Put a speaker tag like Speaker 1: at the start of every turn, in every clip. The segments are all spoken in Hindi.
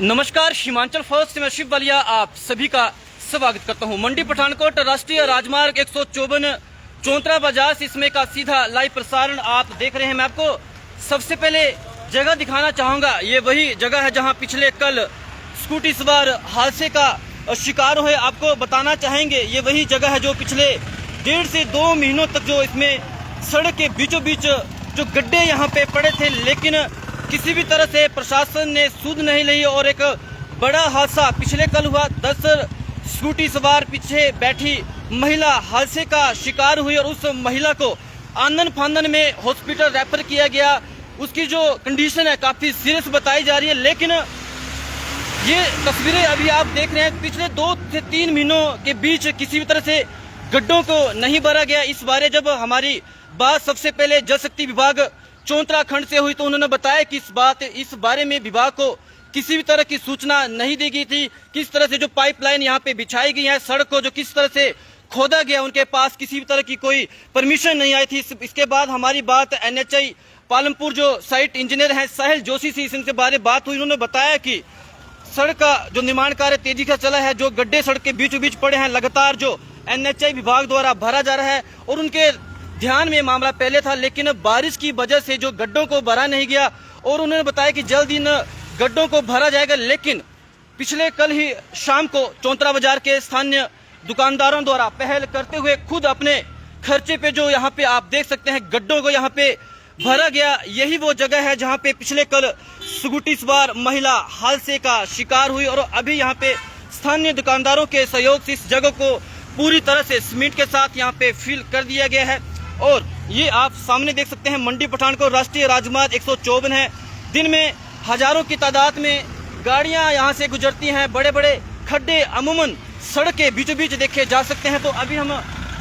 Speaker 1: नमस्कार, सीमांचल फर्स्ट में शिव वालिया आप सभी का स्वागत करता हूं। मंडी पठानकोट राष्ट्रीय राजमार्ग 154 चौंतरा बाजार से इसमें का सीधा लाइव प्रसारण आप देख रहे हैं। मैं आपको सबसे पहले जगह दिखाना चाहूंगा। ये वही जगह है जहां पिछले कल स्कूटी सवार हादसे का शिकार हुए। आपको बताना चाहेंगे ये वही जगह है जो पिछले 1.5 से 2 महीनों तक जो इसमें सड़क के बीचों बीच जो गड्ढे यहाँ पे पड़े थे, लेकिन किसी भी तरह से प्रशासन ने सुध नहीं ली और एक बड़ा हादसा पिछले कल हुआ। 10 स्कूटी सवार पीछे बैठी महिला हादसे का शिकार हुई और उस महिला को आंदन फांदन में हॉस्पिटल रेफर किया गया। उसकी जो कंडीशन है काफी सीरियस बताई जा रही है। लेकिन ये तस्वीरें अभी आप देख रहे हैं, पिछले 2 से 3 महीनों के बीच किसी भी तरह से गड्ढों को नहीं भरा गया। इस बारे जब हमारी बात सबसे पहले जल शक्ति विभाग चौंतरा खंड से हुई तो उन्होंने बताया कि इस बारे में विभाग को किसी भी तरह की सूचना नहीं दी गई थी। किस तरह से जो पाइपलाइन यहाँ पे बिछाई गई है, सड़क को जो किस तरह से खोदा गया, उनके पास किसी भी तरह की कोई परमिशन नहीं आई थी। इसके बाद हमारी बात NHI पालमपुर जो साइट इंजीनियर हैं साहिल जोशी से इनसे बारे बात हुई। उन्होंने बताया कि सड़क का जो निर्माण कार्य तेजी से चला है, जो गड्ढे सड़क के बीचों बीच पड़े हैं लगातार जो NHI विभाग द्वारा भरा जा रहा है और उनके ध्यान में मामला पहले था, लेकिन बारिश की वजह से जो गड्ढों को भरा नहीं गया और उन्होंने बताया कि जल्द इन गड्ढों को भरा जाएगा। लेकिन पिछले कल ही शाम को चौंतरा बाजार के स्थानीय दुकानदारों द्वारा पहल करते हुए खुद अपने खर्चे पे जो यहाँ पे आप देख सकते हैं गड्ढों को यहाँ पे भरा गया। यही वो जगह है जहाँ पे पिछले कल स्कूटी सवार महिला हादसे का शिकार हुई और अभी यहाँ पे स्थानीय दुकानदारों के सहयोग से इस जगह को पूरी तरह से सीमेंट के साथ यहाँ पे फिल कर दिया गया है। और ये आप सामने देख सकते हैं मंडी पठानकोट राष्ट्रीय राजमार्ग 154 है। दिन में हजारों की तादाद में गाड़ियां यहां से गुजरती हैं। बड़े बड़े खड्डे अमूमन सड़क के बीचों बीच देखे जा सकते हैं। तो अभी हम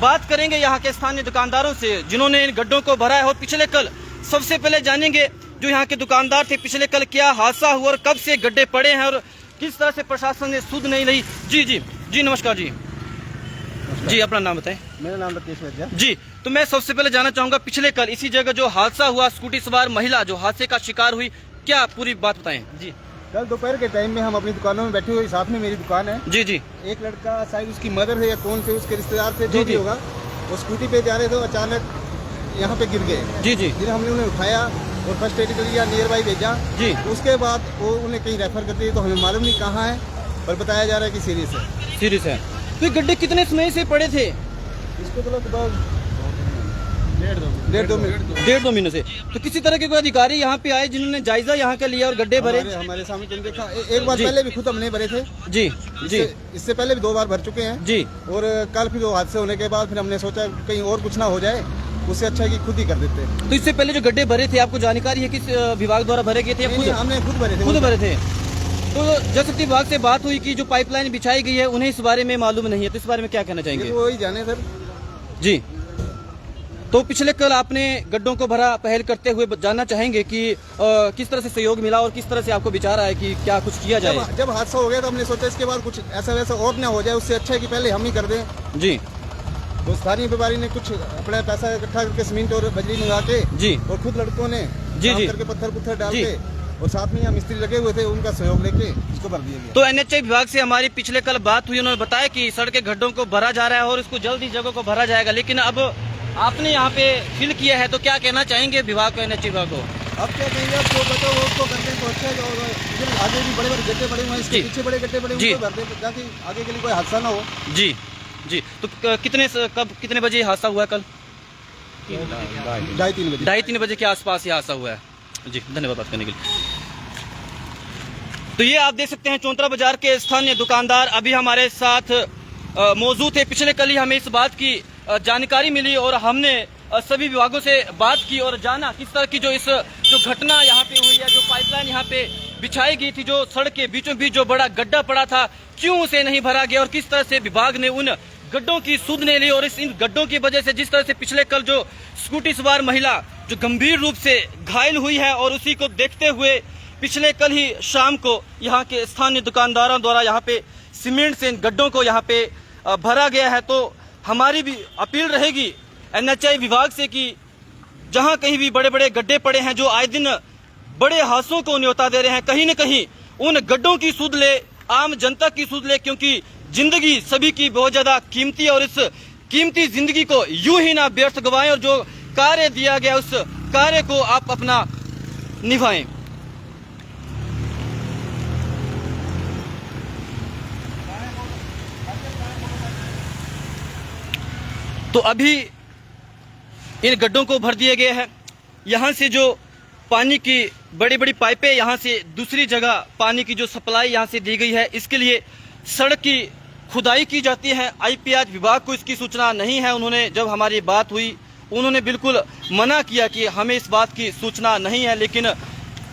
Speaker 1: बात करेंगे यहां के स्थानीय दुकानदारों से जिन्होंने इन गड्ढों को भरा है और पिछले कल सबसे पहले जानेंगे जो यहाँ के दुकानदार थे, पिछले कल क्या हादसा हुआ और कब से गड्ढे पड़े हैं और किस तरह से प्रशासन ने सुध नहीं ली। जी नमस्कार जी, अपना नाम बताएं।
Speaker 2: मेरा नाम राकेश वैद्य
Speaker 1: जी। तो मैं सबसे पहले जानना चाहूंगा पिछले कल इसी जगह जो हादसा हुआ, स्कूटी सवार महिला जो हादसे का शिकार हुई, क्या पूरी बात बताएं। जी,
Speaker 2: कल दोपहर के टाइम में हम अपनी दुकानों में बैठे हुए, साथ में मेरी दुकान है।
Speaker 1: जी।
Speaker 2: एक लड़का शायद उसकी मदर है या कौन से उसके रिश्तेदार थे, जो भी होगा, वो स्कूटी पे जा रहे थे, अचानक यहाँ पे गिर गए। जी। फिर हमने उन्हें उठाया और फर्स्ट एड के लिए नियर बाई भेजा। जी। उसके बाद वो उन्हें कहीं रेफर कर दिए तो हमें मालूम नहीं कहाँ है, पर बताया जा रहा है कि सीरियस है।
Speaker 1: तो ये गड्ढे कितने समय से पड़े थे?
Speaker 2: इसको तो लगभग 1.5-2
Speaker 1: महीने से। तो किसी तरह के कोई अधिकारी यहाँ पे आए जिन्होंने जायजा यहाँ के लिया और गड्ढे भरे?
Speaker 2: हमारे सामने तुम देखा, एक बार पहले भी खुद हमने भरे थे। जी। इससे पहले भी 2 बार भर चुके हैं। जी। और कल फिर हादसे होने के बाद फिर हमने सोचा कहीं और कुछ ना हो जाए, उससे अच्छा है कि खुद ही कर देते।
Speaker 1: तो इससे पहले जो गड्ढे भरे थे आपको जानकारी है किस विभाग द्वारा भरे गए थे?
Speaker 2: हमने खुद भरे थे।
Speaker 1: तो जल शक्ति विभाग से बात हुई कि जो पाइपलाइन बिछाई गई है उन्हें इस बारे में मालूम नहीं है, तो इस बारे में क्या कहना चाहेंगे?
Speaker 2: वही जाने सर।
Speaker 1: जी। तो पिछले कल आपने गड्ढों को भरा पहल करते हुए जानना चाहेंगे कि किस तरह से सहयोग मिला और किस तरह से आपको विचार आया कि क्या कुछ किया जाए?
Speaker 2: जब हादसा हो गया तो हमने सोचा इसके बाद कुछ ऐसा वैसा और न हो जाए, उससे अच्छा है कि पहले हम ही कर दें।
Speaker 1: जी।
Speaker 2: तो स्थानीय व्यापारी ने कुछ अपना पैसा इकट्ठा करके सीमेंट और बजरी मंगा के जी और खुद लड़कों ने करके पत्थर डाल के और साथ में यहाँ मिस्त्री लगे हुए थे, उनका सहयोग लेके इसको भर दिया गया।
Speaker 1: तो NHI विभाग से हमारी पिछले कल बात हुई, उन्होंने बताया कि सड़क के गड्ढों को भरा जा रहा है और इसको जल्द ही जगह को भरा जाएगा। लेकिन अब आपने यहाँ पे फिल किया है तो क्या कहना चाहेंगे विभाग को, NHI विभाग को?
Speaker 2: अब क्या कहेंगे, अब जो बचा हो उसको करते हैं तो अच्छा है। आगे भी बड़े गड्ढे पड़े हुए हैं, इसके पीछे बड़े गड्ढे पड़े हुए हैं, भर दें ताकि आगे के लिए कोई हादसा ना हो। जी। तो कितने बजे हादसा हुआ कल? 2:30 बजे के आसपास ये हादसा हुआ है। जी, धन्यवाद बात करने के लिए। तो ये आप देख सकते हैं चौंतरा बाजार के स्थानीय दुकानदार अभी हमारे साथ मौजूद थे। पिछले कल ही हमें इस बात की जानकारी मिली और हमने सभी विभागों से बात की और जाना किस तरह की जो घटना यहाँ पे हुई है, जो पाइपलाइन यहाँ पे बिछाई गई थी, जो सड़क के बीचों बीच जो बड़ा गड्ढा पड़ा था, क्यों उसे नहीं भरा गया और किस तरह से विभाग ने उन गड्ढों की सुध नहीं ली। और इन गड्ढों की वजह से जिस तरह से पिछले कल जो स्कूटी सवार महिला जो गंभीर रूप से घायल हुई है और उसी को देखते हुए पिछले कल ही शाम को यहाँ के स्थानीय दुकानदारों द्वारा यहाँ पे सीमेंट से इन गड्ढों को यहाँ पे भरा गया है। तो हमारी भी अपील रहेगी NHI विभाग से कि जहाँ कहीं भी बड़े बड़े गड्ढे पड़े हैं जो आए दिन बड़े हादसों को न्योता दे रहे हैं, कहीं न कहीं उन गड्ढों की सुध ले, आम जनता की सुध ले, क्योंकि जिंदगी सभी की बहुत ज्यादा कीमती है और इस कीमती जिंदगी को यूं ही ना व्यर्थ गवाएं और जो कार्य दिया गया उस कार्य को आप अपना निभाएं। तो अभी इन गड्ढों को भर दिया गया है। यहाँ से जो पानी की बड़ी बड़ी पाइपें, यहाँ से दूसरी जगह पानी की जो सप्लाई यहाँ से दी गई है, इसके लिए सड़क की खुदाई की जाती है। आईपीआर विभाग को इसकी सूचना नहीं है। उन्होंने, जब हमारी बात हुई, उन्होंने बिल्कुल मना किया कि हमें इस बात की सूचना नहीं है, लेकिन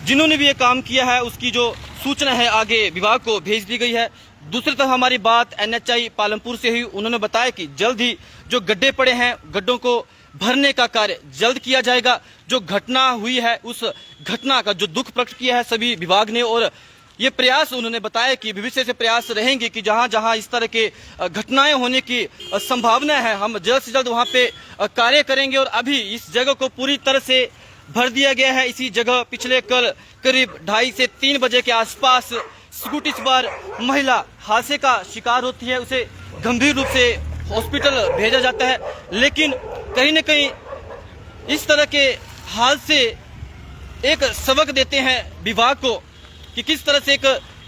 Speaker 2: जिन्होंने भी ये काम किया है उसकी जो सूचना है आगे विभाग को भेज दी गई है। दूसरी तरफ हमारी बात एनएचआई पालमपुर से हुई। उन्होंने बताया कि जल्द ही जो गड्ढे पड़े हैं, गड्ढों को भरने का कार्य जल्द किया जाएगा। जो घटना हुई है उस घटना का जो दुख प्रकट किया है सभी विभाग ने, और ये प्रयास उन्होंने बताया कि भविष्य से प्रयास रहेंगे कि जहां जहां इस तरह के घटनाएं होने की संभावना है, हम जल्द से जल्द वहां पे कार्य करेंगे। और अभी इस जगह को पूरी तरह से भर दिया गया है। इसी जगह पिछले कल करीब 2:30 से 3 बजे के आसपास स्कूटी सवार महिला हादसे का शिकार होती है, उसे गंभीर रूप से हॉस्पिटल भेजा जाता है। लेकिन कहीं न कहीं इस तरह के हादसे एक सबक देते हैं विभाग को कि किस तरह से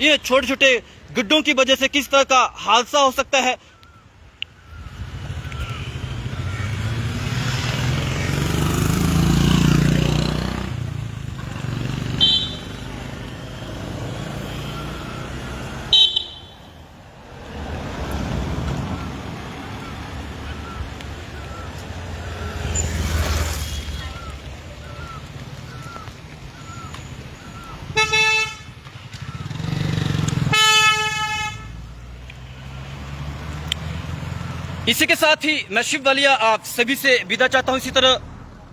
Speaker 2: ये छोटे छोटे गड्ढों की वजह से किस तरह का हादसा हो सकता है। इसी के साथ ही मैं शिव वालिया आप सभी से विदा चाहता हूं। इसी तरह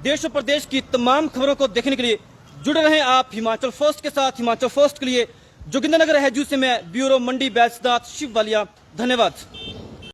Speaker 2: देश और प्रदेश की तमाम खबरों को देखने के लिए जुड़े रहें आप हिमाचल फर्स्ट के साथ। हिमाचल फर्स्ट के लिए जोगिंद्रनगर है जू से मैं ब्यूरो मंडी बैजनाथ शिव वालिया, धन्यवाद।